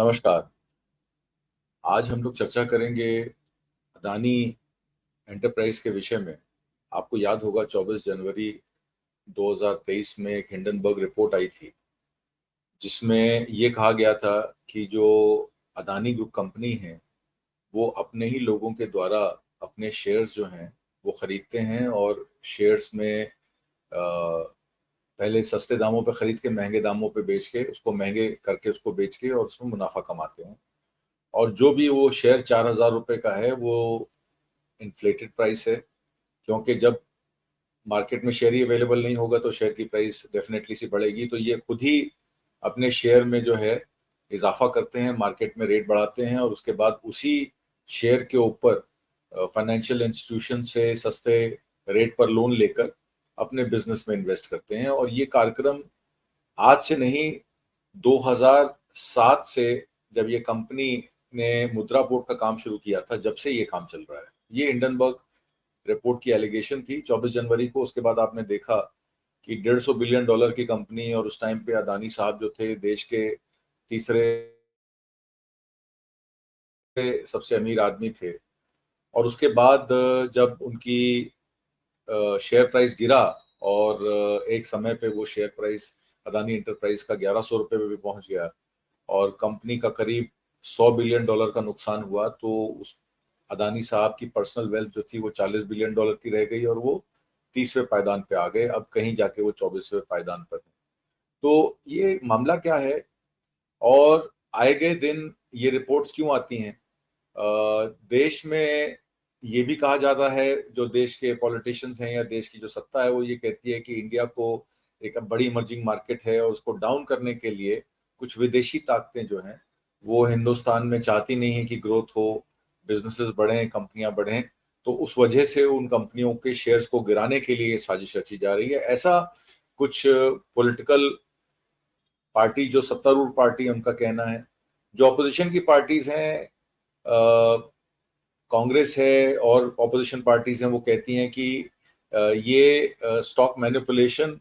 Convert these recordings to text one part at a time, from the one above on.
नमस्कार। आज हम लोग चर्चा करेंगे अदानी एंटरप्राइज के विषय में। आपको याद होगा 24 जनवरी 2023 में एक हिंडनबर्ग रिपोर्ट आई थी, जिसमें ये कहा गया था कि जो अदानी ग्रुप कंपनी है, वो अपने ही लोगों के द्वारा अपने शेयर्स जो हैं वो खरीदते हैं और शेयर्स में पहले सस्ते दामों पे खरीद के महंगे दामों पे बेच के उसको महंगे करके उसको बेच के और उसमें मुनाफा कमाते हैं। और जो भी वो शेयर 4,000 रुपये का है वो इन्फ्लेटेड प्राइस है, क्योंकि जब मार्केट में शेयर ही अवेलेबल नहीं होगा तो शेयर की प्राइस डेफिनेटली सी बढ़ेगी। तो ये खुद ही अपने शेयर में जो है इजाफा करते हैं, मार्केट में रेट बढ़ाते हैं और उसके बाद उसी शेयर के ऊपर फाइनेंशियल इंस्टीट्यूशन से सस्ते रेट पर लोन लेकर अपने बिजनेस में इन्वेस्ट करते हैं। और ये कार्यक्रम आज से नहीं, 2007 से जब ये कंपनी ने मुद्रा बोर्ड का काम शुरू किया था, जब से ये काम चल रहा है। ये हिंडनबर्ग रिपोर्ट की एलिगेशन थी 24 जनवरी को। उसके बाद आपने देखा कि $150 बिलियन की कंपनी, और उस टाइम पे अदानी साहब जो थे देश के तीसरे सबसे अमीर आदमी थे। और उसके बाद जब उनकी शेयर प्राइस गिरा और एक समय पे वो शेयर प्राइस अदानी एंटरप्राइज का 1100 रुपये पे भी पहुंच गया और कंपनी का करीब $100 बिलियन का नुकसान हुआ, तो उस अदानी साहब की पर्सनल वेल्थ जो थी वो $40 बिलियन की रह गई और वो 30वें पायदान पे आ गए। अब कहीं जाके वो 24वें पायदान पर है। तो ये मामला क्या है और आए गए दिन ये रिपोर्ट्स क्यों आती हैं? देश में ये भी कहा जाता है, जो देश के पॉलिटिशियंस हैं या देश की जो सत्ता है वो ये कहती है कि इंडिया को एक बड़ी इमर्जिंग मार्केट है और उसको डाउन करने के लिए कुछ विदेशी ताकतें जो हैं वो हिंदुस्तान में चाहती नहीं है कि ग्रोथ हो, बिजनेसेस बढ़ें, कंपनियां बढ़ें। तो उस वजह से उन कंपनियों के शेयर्स को गिराने के लिए साजिश रची जा रही है। ऐसा कुछ पॉलिटिकल पार्टी, जो सत्तारूढ़ पार्टी है, उनका कहना है। जो ऑपोजिशन की पार्टीज हैं, कांग्रेस है और ऑपोजिशन पार्टीज हैं, वो कहती हैं कि ये स्टॉक मैनिपुलेशन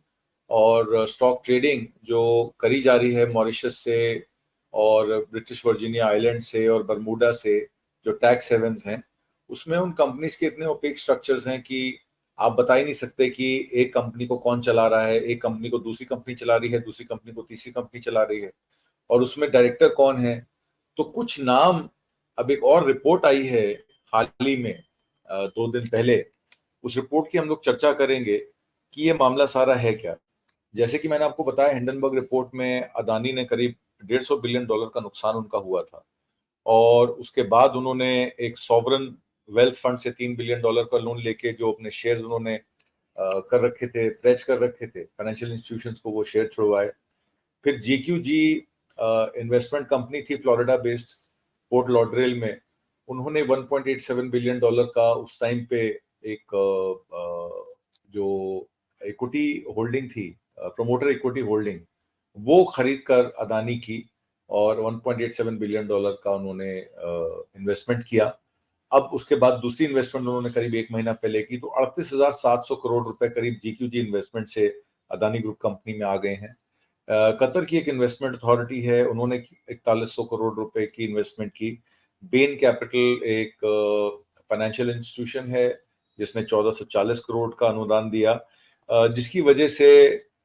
और स्टॉक ट्रेडिंग जो करी जा रही है मॉरिशस से और ब्रिटिश वर्जीनिया आइलैंड से और बरमूडा से, जो टैक्स हेवन्स हैं, उसमें उन कंपनीज के इतने ओपेक स्ट्रक्चर्स हैं कि आप बता ही नहीं सकते कि एक कंपनी को कौन चला रहा है, एक कंपनी को दूसरी कंपनी चला रही है, दूसरी कंपनी को तीसरी कंपनी चला रही है, और उसमें डायरेक्टर कौन है। तो कुछ नाम, अब एक और रिपोर्ट आई है हाल ही में 2 दिन पहले, उस रिपोर्ट की हम लोग चर्चा करेंगे कि ये मामला सारा है क्या। जैसे कि मैंने आपको बताया, हिंडनबर्ग रिपोर्ट में अदानी ने करीब $150 बिलियन का नुकसान उनका हुआ था और उसके बाद उन्होंने एक सॉवरन वेल्थ फंड से $3 बिलियन का लोन लेके जो अपने शेयर्स उन्होंने कर रखे थे, प्लेज कर रखे थे फाइनेंशियल इंस्टीट्यूशंस को, वो शेयर छुड़वाए। फिर GQG इन्वेस्टमेंट कंपनी थी फ्लोरिडा बेस्ड, पोर्ट लॉडरेल में, उन्होंने $1.87 बिलियन का उस टाइम पे एक जो इक्विटी होल्डिंग थी, प्रमोटर इक्विटी होल्डिंग, वो खरीद कर अदानी की और $1.87 बिलियन का उन्होंने इन्वेस्टमेंट किया। अब उसके बाद दूसरी इन्वेस्टमेंट उन्होंने करीब एक महीना पहले की, तो 38,700 करोड़ रुपए करीब GQG इन्वेस्टमेंट से अदानी ग्रुप कंपनी में आ गए हैं। कतर की एक इन्वेस्टमेंट अथॉरिटी है, उन्होंने 4100 करोड़ रुपए की इन्वेस्टमेंट की। बेन कैपिटल एक फाइनेंशियल इंस्टीट्यूशन है जिसने 1440 करोड़ का अनुदान दिया, जिसकी वजह से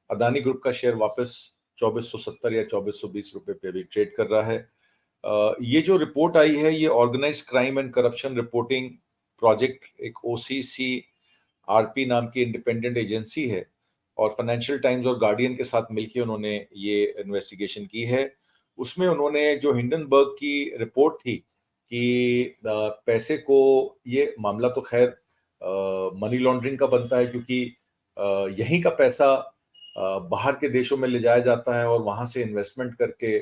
अदानी ग्रुप का शेयर वापस 2470 या 2420 रुपए पे भी ट्रेड कर रहा है। ये जो रिपोर्ट आई है, ये organize crime and corruption reporting project, एक OCCRP नाम की इंडिपेंडेंट एजेंसी है, और फाइनेंशियल टाइम्स और गार्डियन के साथ मिलकर उन्होंने ये इन्वेस्टिगेशन की है। उसमें उन्होंने जो हिंडनबर्ग की रिपोर्ट थी कि पैसे को, ये मामला तो खैर मनी लॉन्ड्रिंग का बनता है, क्योंकि यहीं का पैसा बाहर के देशों में ले जाया जाता है और वहां से इन्वेस्टमेंट करके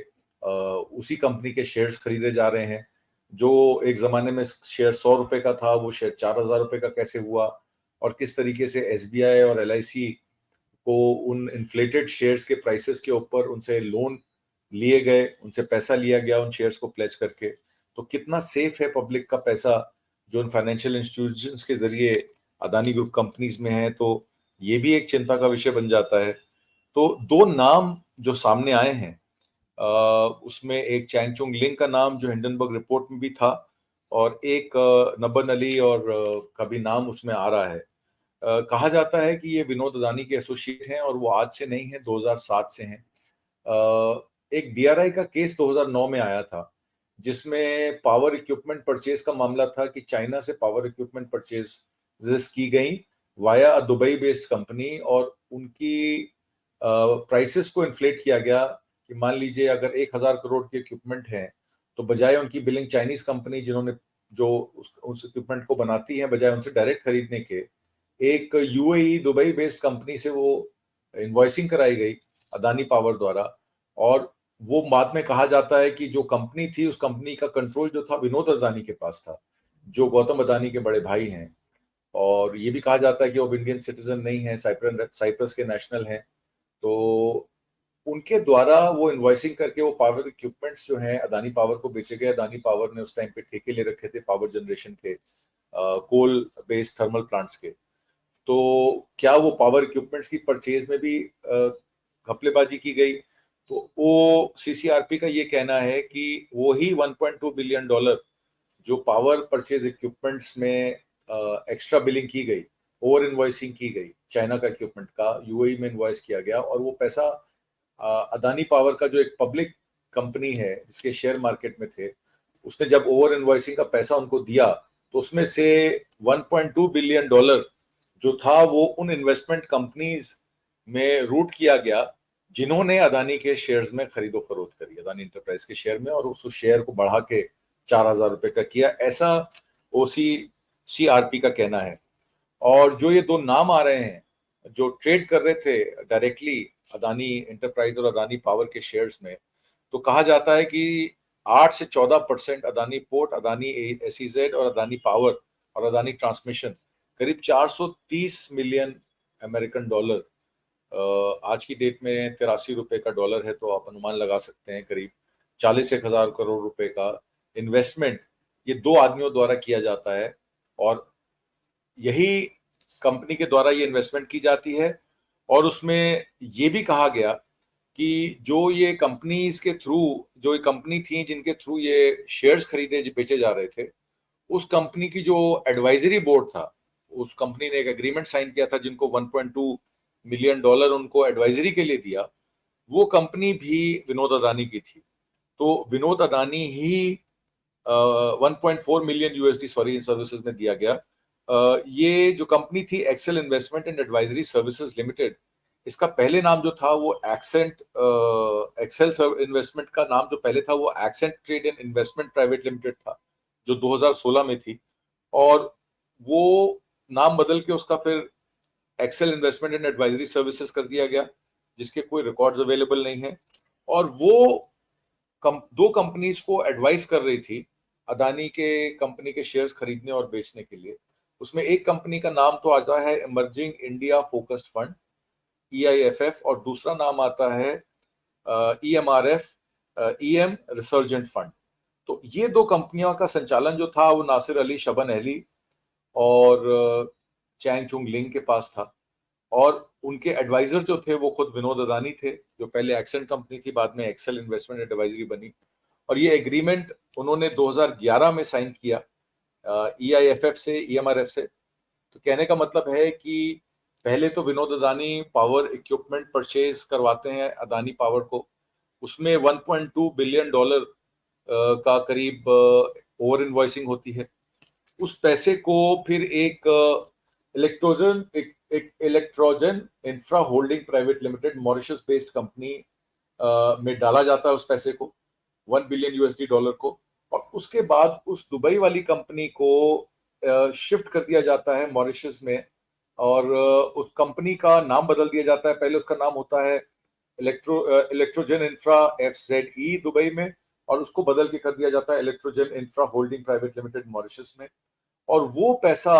उसी कंपनी के शेयर्स खरीदे जा रहे हैं। जो एक जमाने में शेयर 100 रुपए का था, वो शेयर 4,000 रुपए का कैसे हुआ, और किस तरीके से SBI और LIC को उन इन्फ्लेटेड शेयर्स के प्राइसेस के ऊपर उनसे लोन लिए गए, उनसे पैसा लिया गया उन शेयर्स को प्लेज करके। तो कितना सेफ है पब्लिक का पैसा जो इन फाइनेंशियल इंस्टीट्यूशंस के जरिए अदानी ग्रुप कंपनीज में है, तो ये भी एक चिंता का विषय बन जाता है। तो दो नाम जो सामने आए हैं, उसमें एक चैंगचुंग लिंग का नाम जो हिंडनबर्ग रिपोर्ट में भी था, और एक नबन अली और का भी नाम उसमें आ रहा है। कहा जाता है कि ये विनोद अदानी के एसोसिएट हैं और वो आज से नहीं है, 2007 से हैं। एक डीआरआई का केस 2009 में आया था, जिसमें पावर इक्विपमेंट परचेज का मामला था कि चाइना से पावर इक्विपमेंट परचेज की गई वाया दुबई बेस्ड कंपनी, और उनकी प्राइसेस को इन्फ्लेट किया गया कि मान लीजिए अगर 1000 करोड़ के इक्विपमेंट हैं, तो बजाय उनकी बिलिंग चाइनीज कंपनी जिन्होंने जो उस इक्विपमेंट को बनाती है, बजाय उनसे डायरेक्ट खरीदने के, एक यूएई दुबई बेस्ड कंपनी से वो इन्वॉइसिंग कराई गई अदानी पावर द्वारा। और वो बाद में कहा जाता है कि जो कंपनी थी, उस कंपनी का कंट्रोल जो था विनोद अदानी के पास था, जो गौतम अदानी के बड़े भाई हैं। और ये भी कहा जाता है कि वो इंडियन सिटीजन नहीं है, साइप्रस के नेशनल हैं। तो उनके द्वारा वो इन्वॉइसिंग करके वो पावर इक्विपमेंट्स जो हैं अदानी पावर को बेचे गए। अदानी पावर ने उस टाइम पे ठेके ले रखे थे पावर जनरेशन के, कोल बेस्ड थर्मल प्लांट्स के। तो क्या वो पावर इक्विपमेंट्स की परचेज में भी घपलेबाजी की गई? तो वो सीसीआरपी का ये कहना है कि वो ही $1.2 बिलियन जो पावर परचेज इक्विपमेंट्स में एक्स्ट्रा बिलिंग की गई, ओवर इन्वॉइसिंग की गई, चाइना का इक्विपमेंट का यूएई में इन्वॉइस किया गया, और वो पैसा अदानी पावर का जो एक पब्लिक कंपनी है जिसके शेयर मार्केट में थे, उसने जब ओवर इन्वॉइसिंग का पैसा उनको दिया, तो उसमें से $1.2 बिलियन जो था वो उन इन्वेस्टमेंट कंपनीज में रूट किया गया जिन्होंने अदानी के शेयर्स में खरीदो फरोख्त करी, अदानी इंटरप्राइज के शेयर में, और उस शेयर को बढ़ा के 4000 रुपए का किया, ऐसा ओसीसीआरपी का कहना है। और जो ये दो नाम आ रहे हैं जो ट्रेड कर रहे थे डायरेक्टली अदानी इंटरप्राइज और अदानी पावर के शेयर्स में, तो कहा जाता है कि 8 से 14% अदानी पोर्ट, अदानी एसईजेड और अदानी पावर और अदानी ट्रांसमिशन करीब 430 मिलियन अमेरिकन डॉलर, आज की डेट में 83 रुपए का डॉलर है, तो आप अनुमान लगा सकते हैं करीब 40,000 करोड़ रुपए का इन्वेस्टमेंट ये दो आदमियों द्वारा किया जाता है। और यही कंपनी के द्वारा ये इन्वेस्टमेंट की जाती है। और उसमें ये भी कहा गया कि जो ये कंपनीज के थ्रू, जो ये कंपनी थी जिनके थ्रू ये शेयर्स खरीदे बेचे जा रहे थे, उस कंपनी की जो एडवाइजरी बोर्ड था, उस कंपनी ने एक एग्रीमेंट साइन किया था जिनको $1.2 मिलियन उनको एडवाइजरी के लिए दिया, वो कंपनी भी विनोद अदानी की थी। तो विनोद अदानी ही 1.4 million USD sorry in services में दिया गया। ये जो कंपनी थी Excel Investment and Advisory Services Limited, इसका पहले नाम जो था वो एक्सेल इन्वेस्टमेंट का नाम जो पहले था वो accent trade and investment private limited था, जो 2016 में थी। और वो नाम बदल के उसका फिर Excel Investment and Advisory Services कर दिया गया, जिसके कोई रिकॉर्ड्स अवेलेबल नहीं है। और वो दो कंपनीज को एडवाइस कर रही थी अदानी के कंपनी के शेयर्स खरीदने और बेचने के लिए। उसमें एक कंपनी का नाम तो आता है emerging India focused fund, EIFF, और दूसरा नाम आता है EMRF, EM रिसर्जेंट फंड। तो ये दो कंपनियों का संचालन जो था वो नासिर अली शबन अहली और चैंगचुंग लिंग के पास था। और उनके एडवाइजर जो थे वो खुद विनोद अदानी थे, जो पहले एक्सेंट कंपनी थी, बाद में एक्सेल इन्वेस्टमेंट एडवाइजरी बनी। और ये एग्रीमेंट उन्होंने 2011 में साइन किया EIFF से, EMRF से। तो कहने का मतलब है कि पहले तो Vinod Adani power equipment purchase करवाते हैं अदानी पावर को, उसमें $1.2 बिलियन का करीब ओवर इन्वॉइसिंग होती है। उस पैसे को फिर एक Electrogen Infra Holding Private Limited Mauritius based company में डाला जाता है, उस पैसे को $1 बिलियन को। और उसके बाद उस दुबई वाली कंपनी को शिफ्ट कर दिया जाता है मॉरिशस में, और उस कंपनी का नाम बदल दिया जाता है। पहले उसका नाम होता है इलेक्ट्रोजन इंफ्रा FZE दुबई में, और उसको बदल के कर दिया जाता है Electrogen Infra Holding Private Limited Mauritius में। और वो पैसा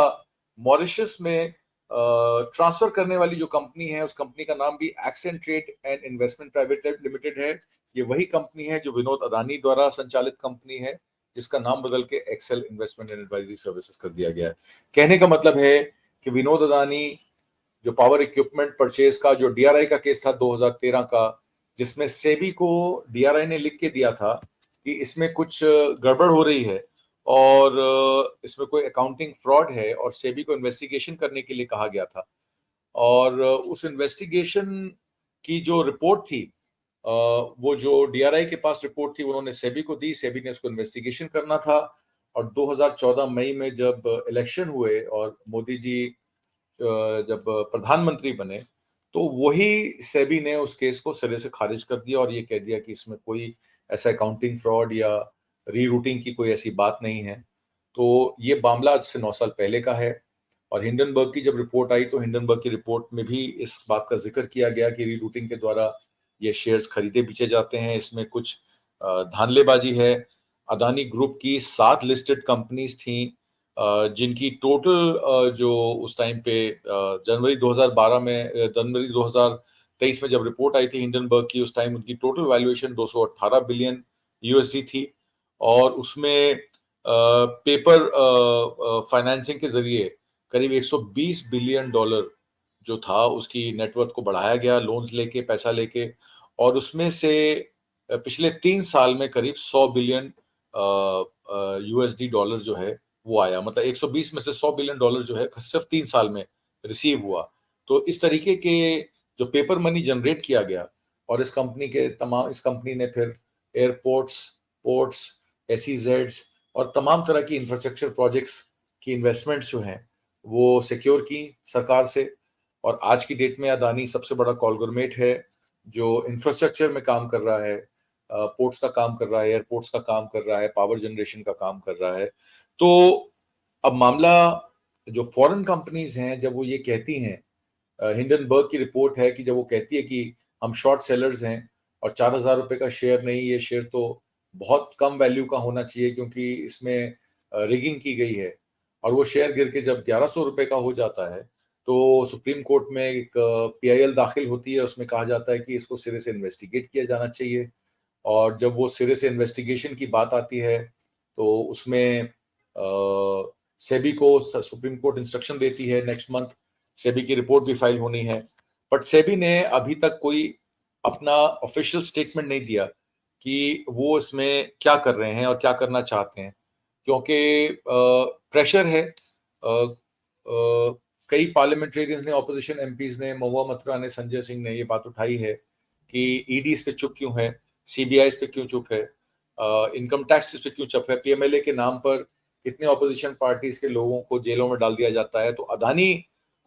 मॉरिशस में ट्रांसफर करने वाली जो कंपनी है, उस कंपनी का नाम भी accent trade and investment private limited है। ये वही कंपनी है जो विनोद अदानी द्वारा संचालित कंपनी है, जिसका नाम बदल के Excel Investment and Advisory Services कर दिया गया है। कहने का मतलब है कि विनोद अदानी जो पावर इक्विपमेंट परचेज का जो DRI का केस था 2013 का, जिसमें सेबी को डीआरआई ने लिख के दिया था कि इसमें कुछ गड़बड़ हो रही है और इसमें कोई अकाउंटिंग फ्रॉड है और सेबी को इन्वेस्टिगेशन करने के लिए कहा गया था। और उस इन्वेस्टिगेशन की जो रिपोर्ट थी, वो जो डीआरआई के पास रिपोर्ट थी उन्होंने सेबी को दी, सेबी ने उसको इन्वेस्टिगेशन करना था। और 2014 मई में जब इलेक्शन हुए और मोदी जी जब प्रधानमंत्री बने, तो वही सेबी ने उस केस को सिरे से खारिज कर दिया और ये कह दिया कि इसमें कोई ऐसा अकाउंटिंग फ्रॉड या रीरूटिंग की कोई ऐसी बात नहीं है। तो ये मामला आज से 9 साल पहले का है। और हिंडनबर्ग की जब रिपोर्ट आई तो हिंडनबर्ग की रिपोर्ट में भी इस बात का जिक्र किया गया कि रीरूटिंग के द्वारा ये शेयर्स खरीदे बेचे जाते हैं, इसमें कुछ धांधलेबाजी है। अदानी ग्रुप की 7 लिस्टेड कंपनीज थी, जिनकी टोटल जो उस टाइम पे जनवरी 2012 में जनवरी 2023 में जब रिपोर्ट आई थी हिंडनबर्ग की, उस टाइम उनकी टोटल वैल्यूएशन 218 बिलियन यूएसडी थी। और उसमें पेपर फाइनेंसिंग के जरिए करीब 120 बिलियन डॉलर जो था उसकी नेटवर्थ को बढ़ाया गया, लोन्स लेके, पैसा लेके। और उसमें से पिछले 3 साल में करीब 100 बिलियन यूएसडी डॉलर जो है वो आया, मतलब 120 में से 100 बिलियन डॉलर जो है सिर्फ 3 साल में रिसीव हुआ। तो इस तरीके के जो पेपर मनी जनरेट किया गया, और इस कंपनी ने फिर एयरपोर्ट्स, पोर्ट्स, एसईजेड्स और तमाम तरह की इंफ्रास्ट्रक्चर प्रोजेक्ट्स की इन्वेस्टमेंट्स जो हैं वो सिक्योर की सरकार से। और आज की डेट में अदानी सबसे बड़ा कॉन्ग्लोमेरेट है जो इंफ्रास्ट्रक्चर में काम कर रहा है, पोर्ट्स का काम कर रहा है, एयरपोर्ट्स का काम कर रहा है, पावर जनरेशन का काम कर रहा है। तो अब मामला जो फॉरेन कंपनीज हैं, जब वो ये कहती हैं, हिंडनबर्ग की रिपोर्ट है कि जब वो कहती है कि हम शॉर्ट सेलर्स हैं और 4,000 रुपए का शेयर नहीं, ये शेयर तो बहुत कम वैल्यू का होना चाहिए क्योंकि इसमें रिगिंग की गई है, और वो शेयर गिर के जब 1100 रुपए का हो जाता है तो सुप्रीम कोर्ट में एक पीआईएल दाखिल होती है, उसमें कहा जाता है कि इसको सिरे से इन्वेस्टिगेट किया जाना चाहिए। और जब वो सिरे से इन्वेस्टिगेशन की बात आती है तो उसमें सेबी को सुप्रीम कोर्ट इंस्ट्रक्शन देती है नेक्स्ट मंथ, सेबी की रिपोर्ट भी फाइल होनी है। बट सेबी ने अभी तक कोई अपना ऑफिशियल स्टेटमेंट नहीं दिया कि वो इसमें क्या कर रहे हैं और क्या करना चाहते हैं, क्योंकि प्रेशर है। कई पार्लियामेंटेरियंस ने, ऑपोजिशन एमपीज ने, महुआ मथुरा ने, संजय सिंह ने ये बात उठाई है कि ईडी इस पे चुप क्यों है, सीबीआई इस पे क्यों चुप है, इनकम टैक्स इस पे क्यों चुप है, पीएमएलए के नाम पर इतने ऑपोजिशन पार्टीज के लोगों को जेलों में डाल दिया जाता है, तो अदानी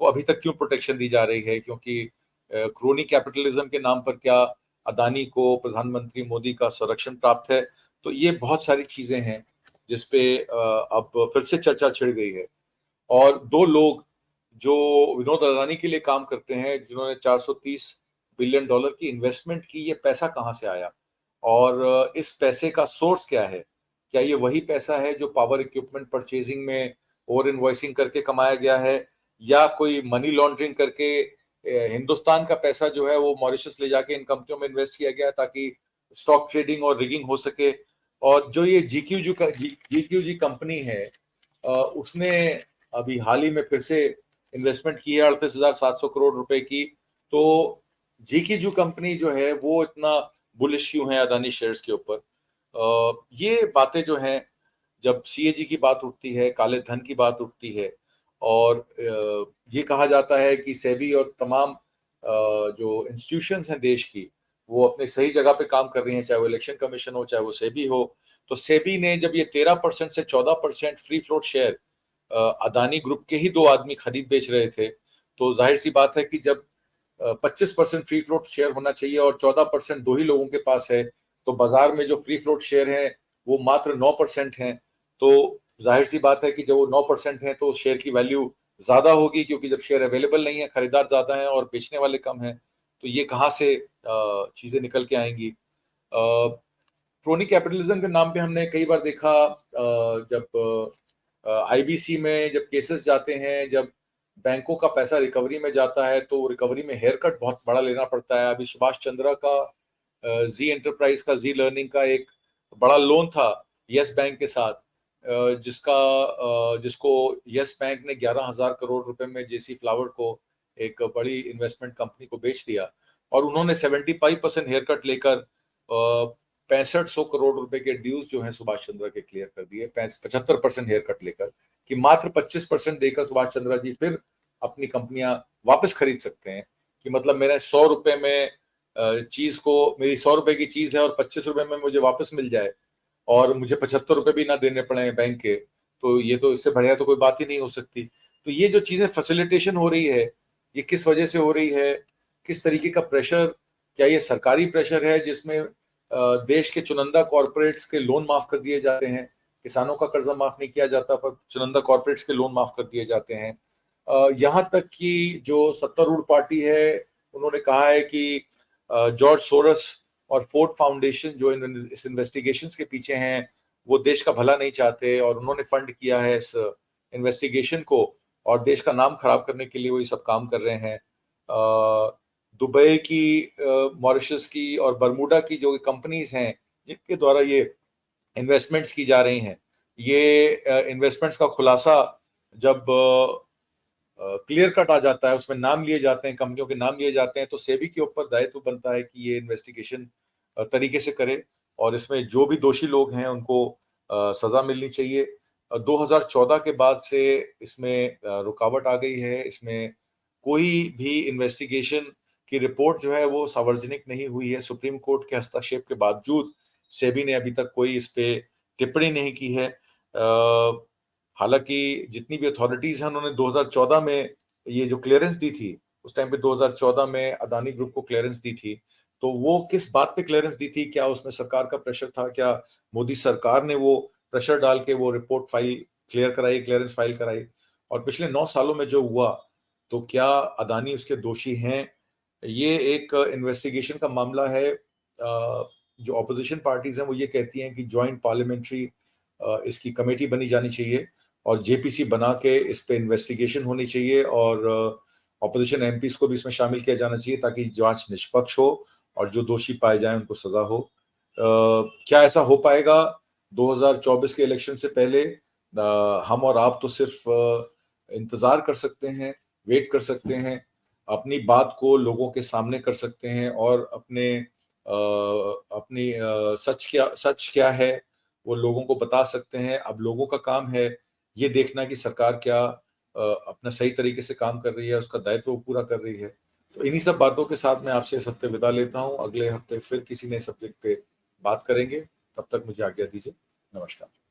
को अभी तक क्यों प्रोटेक्शन दी जा रही है, क्योंकि क्रोनी कैपिटलिज्म के नाम पर क्या अदानी को प्रधानमंत्री मोदी का संरक्षण प्राप्त है। तो ये बहुत सारी चीजें हैं जिसपे अब फिर से चर्चा छिड़ गई है। और 2 लोग जो विनोद अदानी के लिए काम करते हैं, जिन्होंने 430 बिलियन डॉलर की इन्वेस्टमेंट की, ये पैसा कहाँ से आया और इस पैसे का सोर्स क्या है? क्या ये वही पैसा है जो पावर इक्विपमेंट परचेजिंग में ओवर इनवॉइसिंग करके कमाया गया है, या कोई मनी लॉन्ड्रिंग करके हिंदुस्तान का पैसा जो है वो मॉरिशस ले जाके इन कंपनियों में इन्वेस्ट किया गया ताकि स्टॉक ट्रेडिंग और रिगिंग हो सके? और जो ये जीक्यूजी कंपनी है, उसने अभी हाल ही में फिर से इन्वेस्टमेंट की है 38,700 करोड़ रुपए की। तो जीक्यूजी कंपनी जो है वो इतना बुलिश क्यों है अदानी शेयर्स के ऊपर? ये बातें जो हैं, जब सीएजी की बात उठती है, काले धन की बात उठती है, और ये कहा जाता है कि सेबी और तमाम जो इंस्टीट्यूशंस हैं देश की, वो अपने सही जगह पे काम कर रही हैं, चाहे वो इलेक्शन कमीशन हो, चाहे वो सेबी हो। तो सेबी ने जब ये 13% से 14% free float share Adani group के ही 2 आदमी खरीद बेच रहे थे, तो जाहिर सी बात है कि जब 25% फ्री फ्लोट शेयर होना चाहिए और 14% 2 ही लोगों के पास है, तो बाजार में जो फ्री फ्लोट शेयर हैं वो मात्र 9% हैं। तो जाहिर सी बात है कि जब वो 9% है तो शेयर की वैल्यू ज्यादा होगी, क्योंकि जब शेयर अवेलेबल नहीं है, खरीदार ज्यादा हैं और बेचने वाले कम हैं, तो ये कहाँ से चीजें निकल के आएंगी? क्रोनी कैपिटलिज्म के नाम पे हमने कई बार देखा, जब आईबीसी में जब केसेस जाते हैं, जब बैंकों का पैसा रिकवरी में जाता है, तो रिकवरी में हेयर कट बहुत बड़ा लेना पड़ता है। अभी सुभाष चंद्रा का जी एंटरप्राइज का, जी लर्निंग का एक बड़ा लोन था यस बैंक के साथ, जिसको यस बैंक ने 11,000 करोड़ रुपए में जेसी फ्लावर को, एक बड़ी इन्वेस्टमेंट कंपनी को बेच दिया। और उन्होंने 75% हेयर कट लेकर 6500 करोड़ रुपए के ड्यूज जो है सुभाष चंद्रा के क्लियर कर दिए, 75% हेयर कट लेकर, कि मात्र 25% देकर सुभाष चंद्रा जी फिर अपनी कंपनियां वापस खरीद सकते हैं। कि मतलब मेरे 100 रुपए में चीज को, मेरी 100 रुपए की चीज है और 25 रुपए में मुझे वापस मिल जाए और मुझे 75 रुपए भी ना देने पड़े बैंक के, तो ये तो इससे बढ़िया तो कोई बात ही नहीं हो सकती। तो ये जो चीजें फैसिलिटेशन हो रही है, ये किस वजह से हो रही है, किस तरीके का प्रेशर, क्या ये सरकारी प्रेशर है जिसमें देश के चुनिंदा कॉर्पोरेट्स के लोन माफ कर दिए जाते हैं, किसानों का कर्जा माफ नहीं किया जाता पर चुनिंदा कॉर्पोरेट्स के लोन माफ कर दिए जाते हैं। यहाँ तक कि जो सत्तारूढ़ पार्टी है उन्होंने कहा है कि जॉर्ज सोरस और फोर्ड फाउंडेशन जो इस इन्वेस्टिगेशन के पीछे हैं वो देश का भला नहीं चाहते और उन्होंने फंड किया है इस इन्वेस्टिगेशन को और देश का नाम खराब करने के लिए वो ये सब काम कर रहे हैं। दुबई की, मॉरिशस की और बरमूडा की जो कंपनीज हैं जिनके द्वारा ये इन्वेस्टमेंट्स की जा रही हैं, ये इन्वेस्टमेंट्स का खुलासा जब क्लियर कट आ जाता है, उसमें नाम लिए जाते हैं, कंपनियों के नाम लिए जाते हैं, तो सेबी के ऊपर दायित्व बनता है कि ये इन्वेस्टिगेशन तरीके से करे और इसमें जो भी दोषी लोग हैं उनको सजा मिलनी चाहिए। 2014 के बाद से इसमें रुकावट आ गई है, इसमें कोई भी इन्वेस्टिगेशन की रिपोर्ट जो है वो सार्वजनिक नहीं हुई है। सुप्रीम कोर्ट के हस्तक्षेप के बावजूद सेबी ने अभी तक कोई इस पे टिप्पणी नहीं की है। हालांकि जितनी भी अथॉरिटीज हैं उन्होंने 2014 में ये जो क्लियरेंस दी थी, उस टाइम पे 2014 में अदानी ग्रुप को क्लियरेंस दी थी, तो वो किस बात पे क्लियरेंस दी थी? क्या उसमें सरकार का प्रेशर था? क्या मोदी सरकार ने वो प्रेशर डाल के वो रिपोर्ट फाइल क्लियर कराई, क्लियरेंस फाइल कराई? और पिछले 9 सालों में जो हुआ, तो क्या अदानी उसके दोषी हैं? ये एक इन्वेस्टिगेशन का मामला है। जो ऑपोजिशन पार्टीज हैं वो ये कहती हैं कि जॉइंट पार्लियामेंट्री इसकी कमेटी बनी जानी चाहिए और जेपीसी बना के इस पे इन्वेस्टिगेशन होनी चाहिए और ऑपोजिशन एमपीज को भी इसमें शामिल किया जाना चाहिए ताकि जांच निष्पक्ष हो और जो दोषी पाए जाएं उनको सजा हो। क्या ऐसा हो पाएगा 2024 के इलेक्शन से पहले? हम और आप तो सिर्फ इंतजार कर सकते हैं, वेट कर सकते हैं, अपनी बात को लोगों के सामने कर सकते हैं और अपनी सच क्या है वो लोगों को बता सकते हैं। अब लोगों का काम है ये देखना कि सरकार क्या अपना सही तरीके से काम कर रही है, उसका दायित्व वो पूरा कर रही है। तो इन्हीं सब बातों के साथ मैं आपसे इस हफ्ते विदा लेता हूं। अगले हफ्ते फिर किसी नए सब्जेक्ट पे बात करेंगे। तब तक मुझे आज्ञा दीजिए। नमस्कार।